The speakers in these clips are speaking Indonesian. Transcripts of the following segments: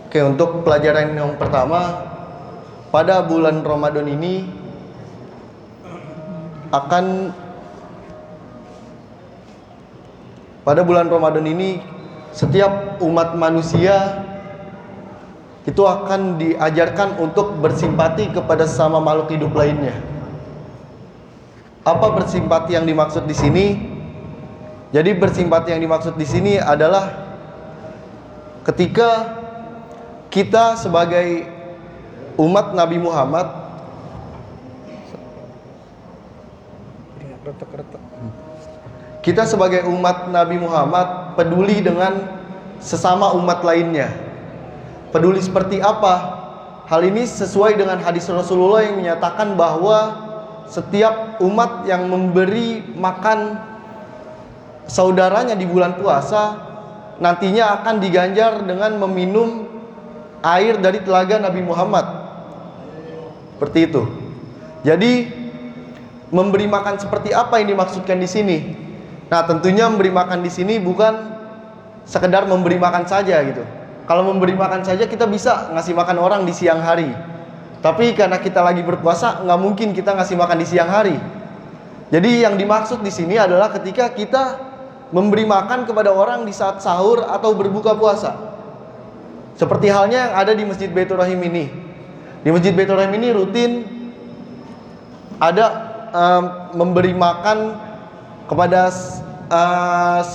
Oke, untuk pelajaran yang pertama, pada bulan Ramadan ini setiap umat manusia itu akan diajarkan untuk bersimpati kepada sesama makhluk hidup lainnya. Apa bersimpati yang dimaksud di sini? Jadi bersimpati yang dimaksud di sini adalah ketika kita sebagai umat Nabi Muhammad peduli dengan sesama umat lainnya. Peduli seperti apa? Hal ini sesuai dengan hadis Rasulullah yang menyatakan bahwa setiap umat yang memberi makan saudaranya di bulan puasa nantinya akan diganjar dengan meminum air dari telaga Nabi Muhammad. Seperti itu. Jadi memberi makan seperti apa yang dimaksudkan di sini? Nah, tentunya memberi makan di sini bukan sekedar memberi makan saja gitu. Kalau memberi makan saja kita bisa ngasih makan orang di siang hari. Tapi karena kita lagi berpuasa, nggak mungkin kita ngasih makan di siang hari. Jadi yang dimaksud di sini adalah ketika kita memberi makan kepada orang di saat sahur atau berbuka puasa. Seperti halnya yang ada di Masjid Baitur Rahim ini. Di Masjid Baitur Rahim ini rutin ada memberi makan kepada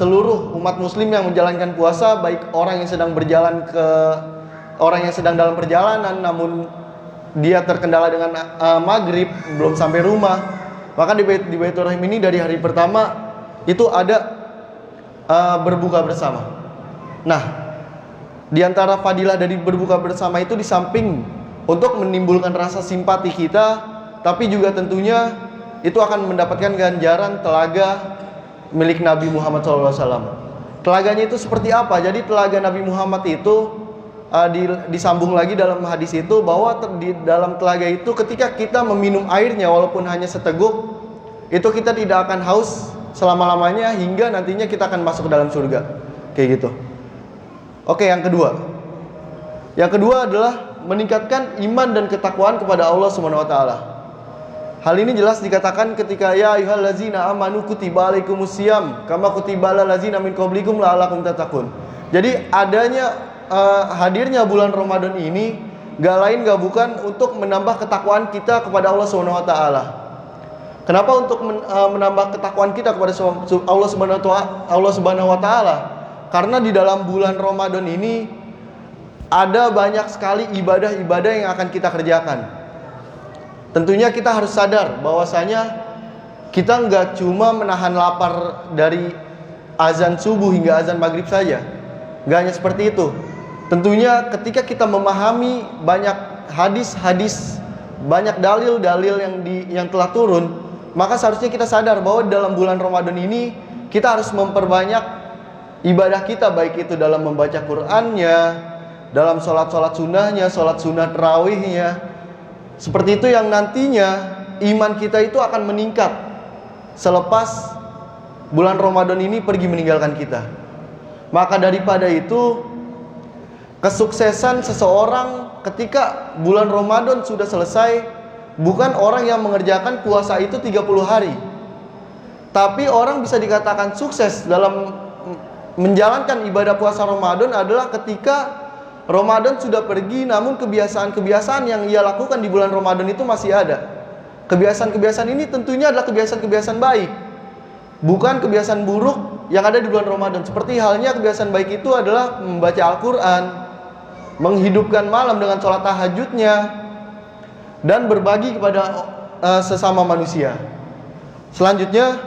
seluruh umat muslim yang menjalankan puasa, baik orang yang sedang dalam perjalanan namun dia terkendala dengan maghrib belum sampai rumah. Maka di Baitur Rahim ini dari hari pertama itu ada berbuka bersama. Nah, di antara fadilah dari berbuka bersama itu di samping untuk menimbulkan rasa simpati kita, tapi juga tentunya itu akan mendapatkan ganjaran telaga milik Nabi Muhammad SAW. Telaganya itu seperti apa? Jadi telaga Nabi Muhammad itu disambung lagi dalam hadis itu bahwa di dalam telaga itu ketika kita meminum airnya walaupun hanya seteguk, itu kita tidak akan haus selama-lamanya hingga nantinya kita akan masuk ke dalam surga. Kayak gitu. Oke, yang kedua. Yang kedua adalah meningkatkan iman dan ketakwaan kepada Allah Subhanahu wa taala. Hal ini jelas dikatakan ketika ya ayyuhallazina amanu kutiba alaikumusiyam kama kutiba alal ladzina min qablikum la'allakum tattaqun. Jadi hadirnya bulan Ramadan ini gak bukan untuk menambah ketakwaan kita kepada Allah Subhanahu wa taala. Kenapa untuk menambah ketakwaan kita kepada Allah Subhanahu wa taala? Karena di dalam bulan Ramadan ini ada banyak sekali ibadah-ibadah yang akan kita kerjakan. Tentunya kita harus sadar bahwasanya kita nggak cuma menahan lapar dari azan subuh hingga azan maghrib saja. Nggak hanya seperti itu. Tentunya ketika kita memahami banyak hadis-hadis, banyak dalil-dalil yang telah turun, maka seharusnya kita sadar bahwa dalam bulan Ramadan ini kita harus memperbanyak ibadah kita, baik itu dalam membaca Qur'annya, dalam sholat-sholat sunnahnya, sholat sunnah tarawihnya. Seperti itu yang nantinya iman kita itu akan meningkat selepas bulan Ramadan ini pergi meninggalkan kita. Maka daripada itu, kesuksesan seseorang ketika bulan Ramadan sudah selesai bukan orang yang mengerjakan puasa itu 30 hari. Tapi orang bisa dikatakan sukses dalam menjalankan ibadah puasa Ramadan adalah ketika Ramadan sudah pergi namun kebiasaan-kebiasaan yang ia lakukan di bulan Ramadan itu masih ada. Kebiasaan-kebiasaan ini tentunya adalah kebiasaan-kebiasaan baik, bukan kebiasaan buruk yang ada di bulan Ramadan. Seperti halnya kebiasaan baik itu adalah membaca Al-Quran, menghidupkan malam dengan sholat tahajudnya, dan berbagi kepada sesama manusia. Selanjutnya,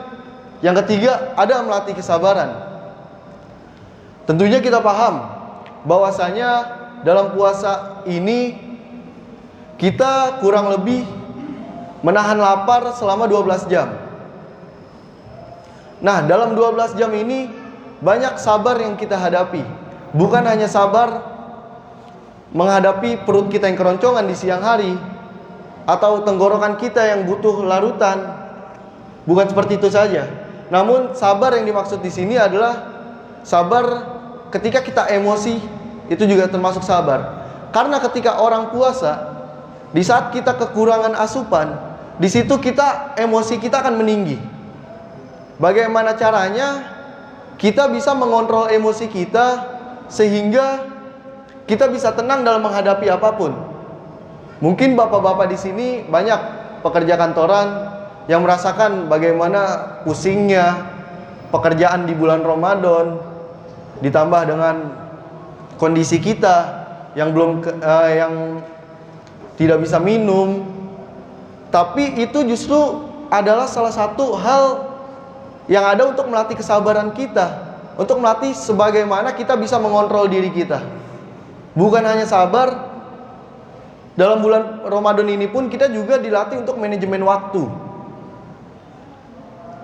yang ketiga ada melatih kesabaran. Tentunya kita paham bahwasanya dalam puasa ini kita kurang lebih menahan lapar selama 12 jam. Nah, dalam 12 jam ini banyak sabar yang kita hadapi. Bukan hanya sabar menghadapi perut kita yang keroncongan di siang hari atau tenggorokan kita yang butuh larutan, Bukan seperti itu saja. Namun sabar yang dimaksud di sini adalah sabar ketika kita emosi, itu juga termasuk sabar. Karena ketika orang puasa, di saat kita kekurangan asupan, di situ emosi kita akan meninggi. Bagaimana caranya kita bisa mengontrol emosi kita sehingga kita bisa tenang dalam menghadapi apapun? Mungkin bapak-bapak di sini banyak pekerja kantoran yang merasakan bagaimana pusingnya pekerjaan di bulan Ramadan, ditambah dengan kondisi kita yang yang tidak bisa minum. Tapi itu justru adalah salah satu hal yang ada untuk melatih kesabaran kita, untuk melatih sebagaimana kita bisa mengontrol diri kita. Bukan hanya sabar, dalam bulan Ramadan ini pun kita juga dilatih untuk manajemen waktu.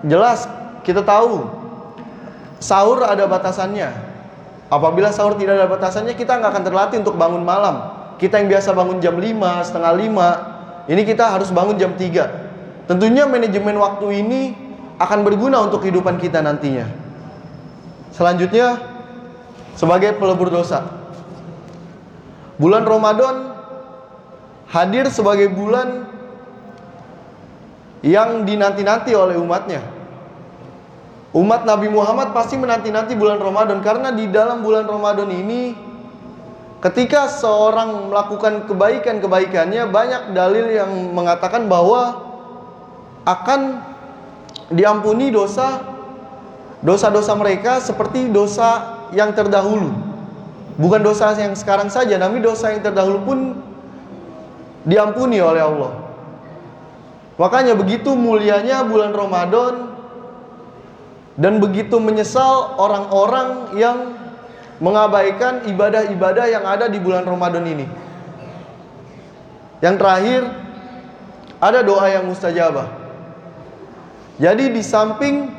Jelas kita tahu sahur ada batasannya. Apabila sahur tidak ada batasannya, kita nggak akan terlatih untuk bangun malam. Kita yang biasa bangun jam 5, setengah 5, ini kita harus bangun jam 3. Tentunya manajemen waktu ini akan berguna untuk kehidupan kita nantinya. Selanjutnya, sebagai pelebur dosa, bulan Ramadan hadir sebagai bulan yang dinanti-nanti oleh umatnya. Umat Nabi Muhammad pasti menanti-nanti bulan Ramadan, karena di dalam bulan Ramadan ini ketika seorang melakukan kebaikan-kebaikannya, banyak dalil yang mengatakan bahwa akan diampuni dosa-dosa mereka seperti dosa yang terdahulu. Bukan dosa yang sekarang saja, tapi dosa yang terdahulu pun diampuni oleh Allah. Makanya begitu mulianya bulan Ramadan, dan begitu menyesal orang-orang yang mengabaikan ibadah-ibadah yang ada di bulan Ramadan ini. Yang terakhir, ada doa yang mustajabah. Jadi di samping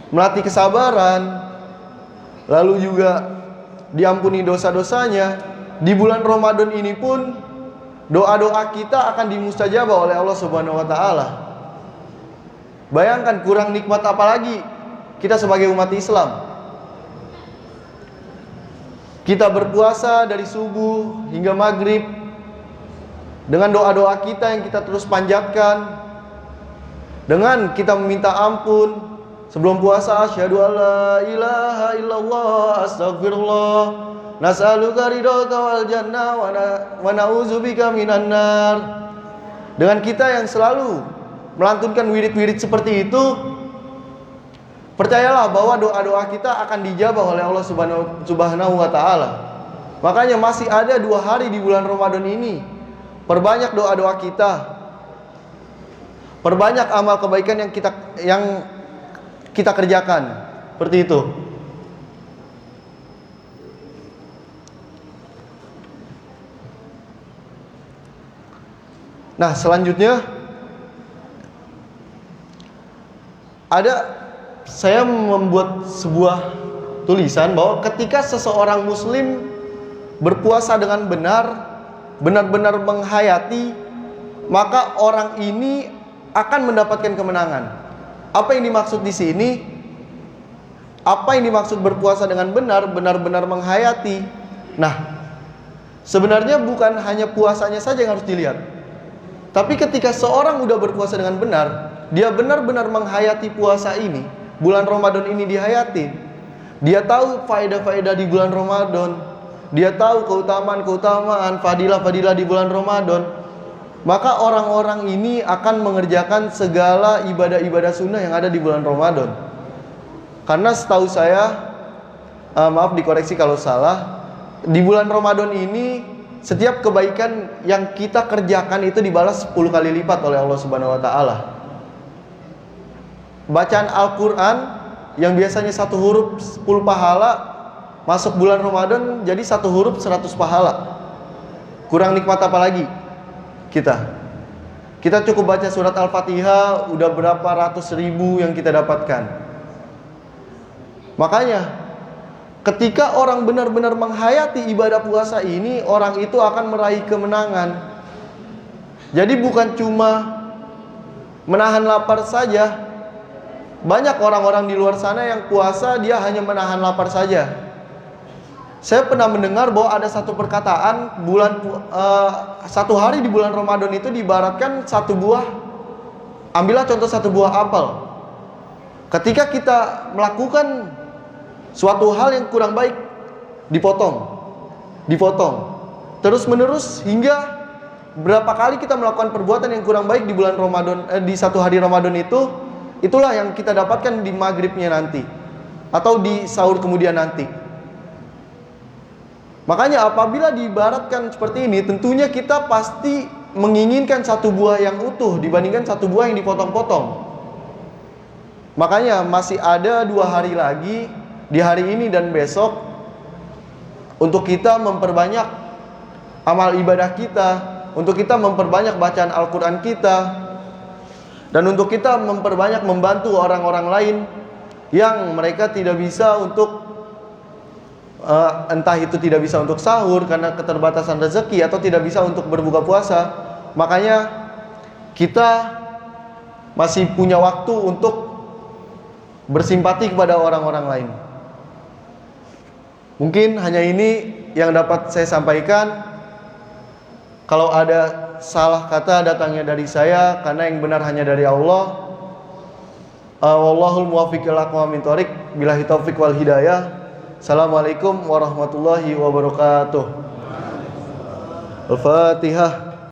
melatih kesabaran, lalu juga diampuni dosa-dosanya, di bulan Ramadan ini pun doa-doa kita akan dimustajabah oleh Allah Subhanahu wa taala. Bayangkan kurang nikmat apa lagi kita sebagai umat Islam. Kita berpuasa dari subuh hingga maghrib dengan doa-doa kita yang kita terus panjatkan, dengan kita meminta ampun sebelum puasa, asyhadu alla ilaha illallah astaghfirullah nas'aluka ridhaka wal jannah wa na'udzubika minan nar. Dengan kita yang selalu melantunkan wirid-wirid seperti itu, percayalah bahwa doa-doa kita akan dijabah oleh Allah Subhanahu wa taala. Makanya masih ada 2 hari di bulan Ramadan ini. Perbanyak doa-doa kita. Perbanyak amal kebaikan yang kita kerjakan. Seperti itu. Nah, selanjutnya saya membuat sebuah tulisan bahwa ketika seseorang muslim berpuasa dengan benar-benar menghayati, maka orang ini akan mendapatkan kemenangan. Apa yang dimaksud di sini? Apa yang dimaksud berpuasa dengan benar-benar menghayati? Nah, sebenarnya bukan hanya puasanya saja yang harus dilihat. Tapi ketika seorang udah berpuasa dengan benar, dia benar-benar menghayati puasa ini, bulan Ramadan ini dihayati. Dia tahu faedah-faedah di bulan Ramadan. Dia tahu keutamaan-keutamaan, fadilah-fadilah di bulan Ramadan. Maka orang-orang ini akan mengerjakan segala ibadah-ibadah sunnah yang ada di bulan Ramadan. Karena setahu saya, maaf dikoreksi kalau salah, di bulan Ramadan ini setiap kebaikan yang kita kerjakan itu dibalas 10 kali lipat oleh Allah Subhanahu wa taala. Bacaan Al-Quran yang biasanya 1 huruf 10 pahala, masuk bulan Ramadan jadi 1 huruf 100 pahala. Kurang nikmat apa lagi kita cukup baca surat Al-Fatihah udah berapa ratus ribu yang kita dapatkan. Makanya ketika orang benar-benar menghayati ibadah puasa ini, orang itu akan meraih kemenangan. Jadi bukan cuma menahan lapar saja. Banyak orang-orang di luar sana yang puasa dia hanya menahan lapar saja. Saya pernah mendengar bahwa ada satu perkataan satu hari di bulan Ramadan itu diibaratkan satu buah. Ambillah contoh satu buah apel. Ketika kita melakukan suatu hal yang kurang baik, dipotong, terus menerus hingga berapa kali kita melakukan perbuatan yang kurang baik di bulan Ramadan, di satu hari Ramadan itu, itulah yang kita dapatkan di maghribnya nanti atau di sahur kemudian nanti. Makanya apabila diibaratkan seperti ini, tentunya kita pasti menginginkan satu buah yang utuh dibandingkan satu buah yang dipotong-potong. Makanya masih ada 2 hari lagi, di hari ini dan besok, untuk kita memperbanyak amal ibadah kita, untuk kita memperbanyak bacaan Al-Quran kita, dan untuk kita memperbanyak membantu orang-orang lain yang mereka tidak bisa untuk entah itu tidak bisa untuk sahur karena keterbatasan rezeki atau tidak bisa untuk berbuka puasa. Makanya kita masih punya waktu untuk bersimpati kepada orang-orang lain. Mungkin hanya ini yang dapat saya sampaikan. Kalau ada salah kata datangnya dari saya, karena yang benar hanya dari Allah. Wallahul muwaffiq ila aqwamit thoriq, billahi taufiq wal hidayah. Assalamualaikum warahmatullahi wabarakatuh. Al-Fatihah.